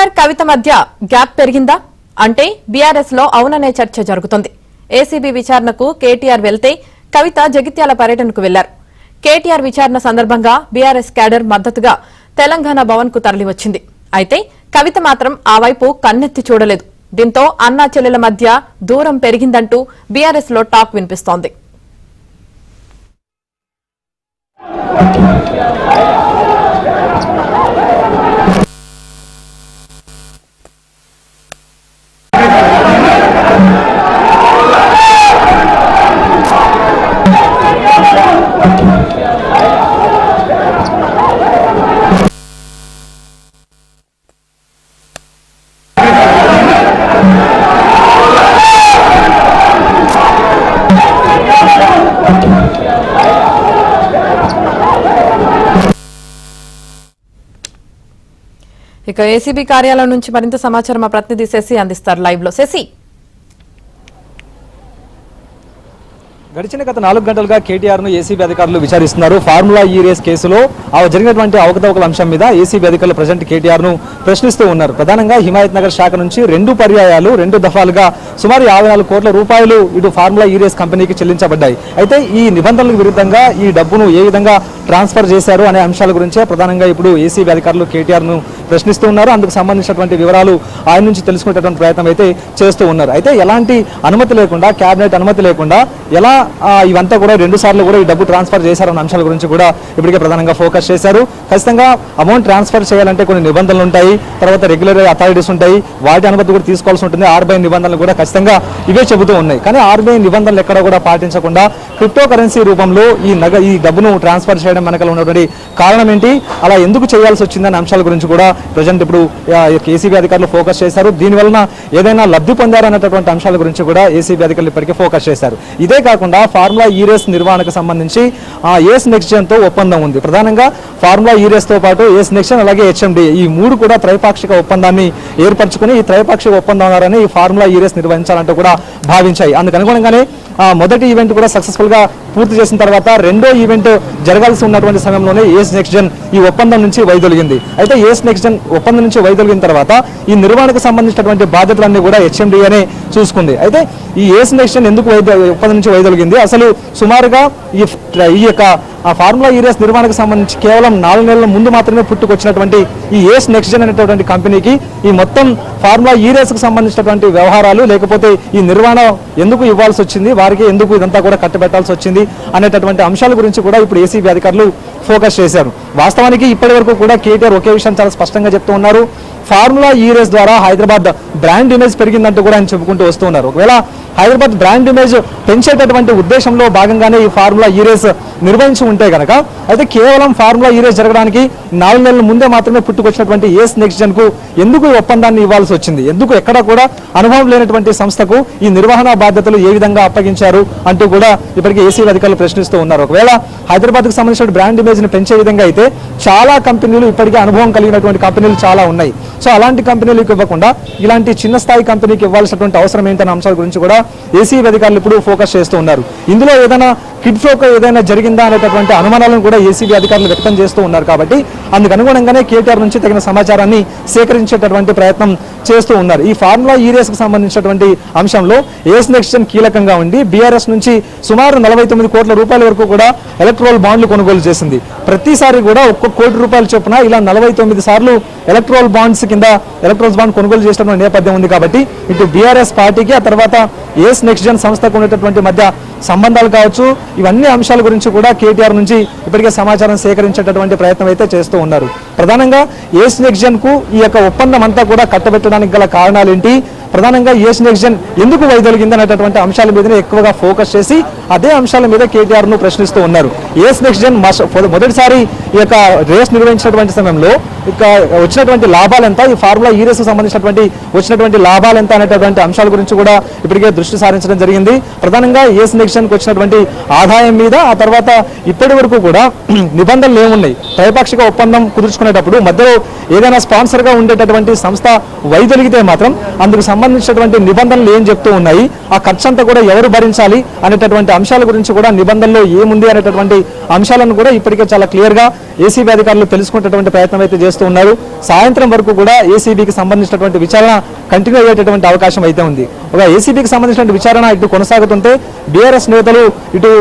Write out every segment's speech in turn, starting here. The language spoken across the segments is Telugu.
కేటీఆర్ కవిత మధ్య గ్యాప్ పెరిగిందా అంటే బీఆర్ఎస్ లో అవుననే చర్చ జరుగుతోంది. ఏసీబీ విచారణకు కేటీఆర్ వెళ్తే కవిత జగిత్యాల పర్యటనకు వెళ్లారు. కేటీఆర్ విచారణ సందర్భంగా బీఆర్ఎస్ క్యాడర్ మద్దతుగా తెలంగాణ భవన్ కు తరలివచ్చింది. అయితే కవిత మాత్రం ఆ వైపు కన్నెత్తి చూడలేదు. దీంతో అన్నా చెల్లెల మధ్య దూరం పెరిగిందంటూ బీఆర్ఎస్ లో టాక్ వినిపిస్తోంది. ఇక ఏసీబీ కార్యాలయం నుంచి మరింత సమాచారం మా ప్రతినిధి శశి అందిస్తారు లైవ్ లో. శశి, గడిచిన గత 4 గంటలుగా కేటీఆర్ ను ఏసీబీ అధికారులు విచారిస్తున్నారు. ఫార్ములా ఈ రేస్ కేసులో జరిగినటువంటి అవకతవకల అంశం మీద ఏసీబీ అధికారులు ప్రజెంట్ కేటీఆర్ ను ప్రశ్నిస్తూ ఉన్నారు. ప్రధానంగా హిమాయత్ నగర్ శాఖ నుంచి 2 పర్యాయాలు 2 దఫాలుగా సుమారు 54 కోట్ల రూపాయలు ఇటు ఫార్ములా ఈ రేస్ కంపెనీకి చెల్లించబడ్డాయి. అయితే ఈ నిబంధనలకు విరుద్ధంగా ఈ డబ్బును ఏ విధంగా ట్రాన్స్ఫర్ చేశారు అనే అంశాల గురించే ప్రధానంగా ఇప్పుడు ఏసీబీ అధికారులు కేటీఆర్ ను ప్రశ్నిస్తూ ఉన్నారు. అందుకు సంబంధించినటువంటి వివరాలు ఆయన నుంచి తెలుసుకునేటువంటి ప్రయత్నం అయితే చేస్తూ ఉన్నారు. అయితే ఎలాంటి అనుమతి లేకుండా, కేబినెట్ అనుమతి లేకుండా ఎలా ఇవంతా కూడా 2 సార్లు కూడా ఈ డబ్బు ట్రాన్స్ఫర్ చేశారన్న అంశాల గురించి కూడా ఇప్పటికే ప్రధానంగా ఫోకస్ చేశారు. ఖచ్చితంగా అమౌంట్ ట్రాన్స్ఫర్ చేయాలంటే కొన్ని నిబంధనలు ఉంటాయి, తర్వాత రెగ్యులర్ అథారిటీస్ ఉంటాయి, వాటి అనుమతి కూడా తీసుకోవాల్సి ఉంటుంది. ఆర్బీఐ నిబంధనలు కూడా ఖచ్చితంగా ఇవే చెబుతూ ఉన్నాయి. కానీ ఆర్బీఐ నిబంధనలు ఎక్కడ కూడా పాటించకుండా క్రిప్టో కరెన్సీ రూపంలో ఈ డబ్బును ట్రాన్స్ఫర్ చేయడం వెనకాల ఉన్నటువంటి కారణం ఏంటి, అలా ఎందుకు చేయాల్సి వచ్చిందనే అంశాల గురించి కూడా ప్రజెంట్ ఇప్పుడు ఏసీబీ అధికారులు ఫోకస్ చేశారు. దీనివలన ఏదైనా లబ్ధి పొందారనేటటువంటి అంశాల గురించి కూడా ఏసీబీ అధికారులు ఇప్పటికే ఫోకస్ చేశారు. ఇదే కాకుండా ఫార్ములా ఈ రేస్ నిర్వహణకు సంబంధించి ఏస్ నెక్స్ట్ జన్ తో ఒప్పందం ఉంది. ప్రధానంగా ఫార్ములా ఈ రేస్ తో పాటు ఏస్ నెక్స్ట్ అలాగే హెచ్ఎండి ఈ 3 కూడా త్రైపాక్షిక ఒప్పందాన్ని ఏర్పరచుకుని ఈ త్రైపాక్షిక ఒప్పందం ద్వారానే ఈ ఫార్ములా ఈ రేస్ నిర్వహించాలంటూ కూడా భావించాయి. అందుకు అనుగుణంగానే మొదటి ఈవెంట్ కూడా సక్సెస్ఫుల్ గా పూర్తి చేసిన తర్వాత రెండో ఈవెంట్ జరగాల్సి ఉన్నటువంటి సమయంలోనే ఏస్ నెక్స్ట్ జన్ ఈ ఒప్పందం నుంచి వైదొలిగింది. అయితే ఏస్ నెక్స్ట్ జన్ ఒప్పందం నుంచి వైదొలిగిన తర్వాత ఈ నిర్వహణకు సంబంధించినటువంటి బాధ్యతలన్నీ కూడా హెచ్ఎండిఏనే చూసుకుంది. అయితే ఈ ఏస్ నెక్స్ట్ జన్ ఎందుకు ఒప్పందం నుంచి వైదొలిగింది, అసలు సుమారుగా ఈ యొక్క ఫార్ములా ఈ రేస్ నిర్వహణకు సంబంధించి కేవలం 4 నెలల ముందు మాత్రమే పుట్టుకొచ్చినటువంటి ఈ ఏస్ నెక్స్ట్ జన్ అనేటువంటి కంపెనీకి ఈ మొత్తం ఫార్ములా ఈ రేస్ కు సంబంధించినటువంటి వ్యవహారాలు లేకపోతే ఈ నిర్వహణ ఎందుకు ఇవ్వాల్సి వచ్చింది, వారికి ఎందుకు ఇదంతా కూడా కట్టబెట్టాల్సి వచ్చింది అనేటటువంటి అంశాల గురించి కూడా ఇప్పుడు ఏసీబీ అధికారులు ఫోకస్ చేశారు. వాస్తవానికి ఇప్పటి వరకు కూడా కేటీఆర్ ఒకే విషయం చాలా స్పష్టంగా చెప్తూ ఉన్నారు. ఫార్ములా ఈ రేస్ ద్వారా హైదరాబాద్ బ్రాండ్ ఇమేజ్ పెరిగిందంటూ కూడా ఆయన చెప్పుకుంటూ వస్తూ ఉన్నారు. ఒకవేళ హైదరాబాద్ బ్రాండ్ ఇమేజ్ పెంచేటటువంటి ఉద్దేశంలో భాగంగానే ఈ ఫార్ములా ఈ రేస్ నిర్వహించి ఉంటే కనుక అయితే కేవలం ఫార్ములా ఈ రేస్ జరగడానికి 4 నెలల ముందే మాత్రమే పుట్టుకొచ్చినటువంటి ఏస్ నెక్స్ట్ జన్ కు ఎందుకు ఈ ఒప్పందాన్ని ఇవ్వాల్సి వచ్చింది, ఎందుకు ఎక్కడా కూడా అనుభవం లేనటువంటి సంస్థకు ఈ నిర్వహణ బాధ్యతలు ఏ విధంగా అప్పగించారు అంటూ కూడా ఇప్పటికే ఏసీబీ అధికారులు ప్రశ్నిస్తూ ఉన్నారు. ఒకవేళ హైదరాబాద్ కు సంబంధించిన బ్రాండ్ ఇమేజ్ ని పెంచే విధంగా అయితే చాలా కంపెనీలు ఇప్పటికే అనుభవం కలిగినటువంటి కంపెనీలు చాలా ఉన్నాయి. సో అలాంటి కంపెనీలకు ఇవ్వకుండా ఇలాంటి చిన్న స్థాయి కంపెనీకి ఇవ్వాల్సినటువంటి అవసరం ఏంటనే అంశాల గురించి కూడా ఏసీబీ అధికారులు ఇప్పుడు ఫోకస్ చేస్తూ ఉన్నారు. ఇందులో ఏదైనా కిడ్ ఫ్లోకి ఏదైనా జరిగిందా అనేటటువంటి అనుమానాలను కూడా ఏసీబీ అధికారులు వ్యక్తం చేస్తూ ఉన్నారు. కాబట్టి అందుకు అనుగుణంగానే కేటీఆర్ నుంచి తగిన సమాచారాన్ని సేకరించేటటువంటి ప్రయత్నం చేస్తూ ఉన్నారు. ఈ ఫార్ములా ఈ రేస్ కు సంబంధించినటువంటి అంశంలో ఏస్ నెక్స్ట్ జన్ కీలకంగా ఉండి బీఆర్ఎస్ నుంచి సుమారు 49 కోట్ల రూపాయల వరకు కూడా ఎలక్ట్రల్ బాండ్లు కొనుగోలు చేసింది. ప్రతిసారి కూడా 1 కోటి రూపాయలు చొప్పున ఇలా 49 సార్లు ఎలక్ట్రల్ బాండ్స్ కింద ఎలక్ట్రల్ బాండ్ కొనుగోలు చేసిన నేపథ్యం ఉంది. కాబట్టి ఇటు బీఆర్ఎస్ పార్టీకి ఆ తర్వాత ఏస్ నెక్స్ట్ జన్ సంస్థకు ఉన్నటువంటి మధ్య సంబంధాలు కావచ్చు, ఇవన్నీ అంశాల గురించి కూడా కేటీఆర్ నుంచి ఇప్పటికే సమాచారం సేకరించేటటువంటి ప్రయత్నం అయితే చేస్తూ ఉన్నారు. ప్రధానంగా ఏస్ నెక్స్ట్ జన్ కు ఈ యొక్క ఒప్పందం అంతా కూడా కట్టబెట్టడానికి గల కారణాలు ఏంటి, ప్రధానంగా ఏస్ నెక్స్ట్ జన్ ఎందుకు వైదొలిగింది అనేటటువంటి అంశాల మీదనే ఎక్కువగా ఫోకస్ చేసి అదే అంశాల మీద కేటీఆర్ ను ప్రశ్నిస్తూ ఉన్నారు. ఏస్ నెక్స్ట్ జన్ మొదటిసారి ఈ యొక్క రేస్ నిర్వహించినటువంటి సమయంలో ఇక వచ్చినటువంటి లాభాలు ఎంత, ఈ ఫార్ములా ఈ రేస్ కు సంబంధించినటువంటి వచ్చినటువంటి లాభాలు ఎంత అనేటటువంటి అంశాల గురించి కూడా ఇప్పటికే దృష్టి సారించడం జరిగింది. ప్రధానంగా ఏస్ నెక్స్ట్ జన్ కు వచ్చినటువంటి ఆదాయం మీద ఆ తర్వాత ఇప్పటి వరకు కూడా నిబంధనలు ఏమున్నాయి, త్రైపాక్షిక ఒప్పందం కుదుర్చుకునేటప్పుడు మధ్యలో ఏదైనా స్పాన్సర్ గా ఉండేటటువంటి సంస్థ వైదొలిగితే మాత్రం అందుకు సంబంధించినటువంటి నిబంధనలు ఏం చెప్తూ ఉన్నాయి, ఆ ఖర్చు అంతా కూడా ఎవరు భరించాలి అనేటటువంటి అంశాల గురించి కూడా నిబంధనలో ఏముంది అనేటటువంటి అంశాలను కూడా ఇప్పటికే చాలా క్లియర్ గా ఏసీబీ అధికారులు తెలుసుకునేటువంటి ప్రయత్నం అయితే చేస్తూ ఉన్నారు. సాయంత్రం వరకు కూడా ఏసీబీకి సంబంధించినటువంటి విచారణ కంటిన్యూ అయ్యేటటువంటి అవకాశం అయితే ఉంది. ఒక ఏసీబీకి సంబంధించిన విచారణ ఇటు కొనసాగుతుంటే బీఆర్ఎస్ నేతలు ఇటు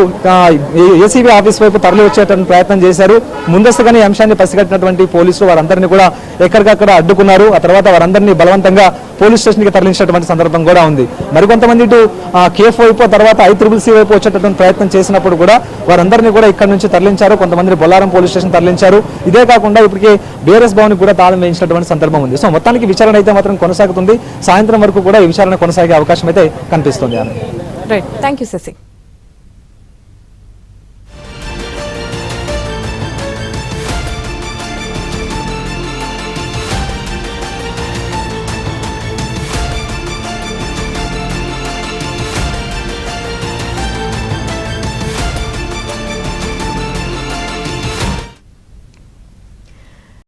ఏసీబీ ఆఫీస్ వైపు తరలి వచ్చేటువంటి ప్రయత్నం చేశారు. ముందస్తుగానే ఈ అంశాన్ని పసిగట్టినటువంటి పోలీసులు వారందరినీ కూడా ఎక్కడికక్కడ అడ్డుకున్నారు. ఆ తర్వాత వారందరినీ బలవంతంగా పోలీస్ స్టేషన్కి తరలించినటువంటి సందర్భం కూడా ఉంది. మరికొంతమంది ఇటు కేఫ్ వైపు తర్వాత ICCC వైపు వచ్చేటటువంటి ప్రయత్నం చేసినప్పుడు కూడా వారందరినీ కూడా ఇక్కడ నుంచి తరలించారు. కొంతమంది బొల్లారం పోలీస్ స్టేషన్ తరలించారు. ఇదే కాకుండా ఇప్పటికే బీఆర్ఎస్ భవన్ కూడా తాళం వేయించినటువంటి సందర్భం ఉంది. సో మొత్తానికి విచారణ అయితే మాత్రం కొనసాగుతుంది. సాయంత్రం వరకు కూడా ఈ విచారణ కొనసాగే అవకాశం అయితే కనిపిస్తుంది. Right, thank you Shashi.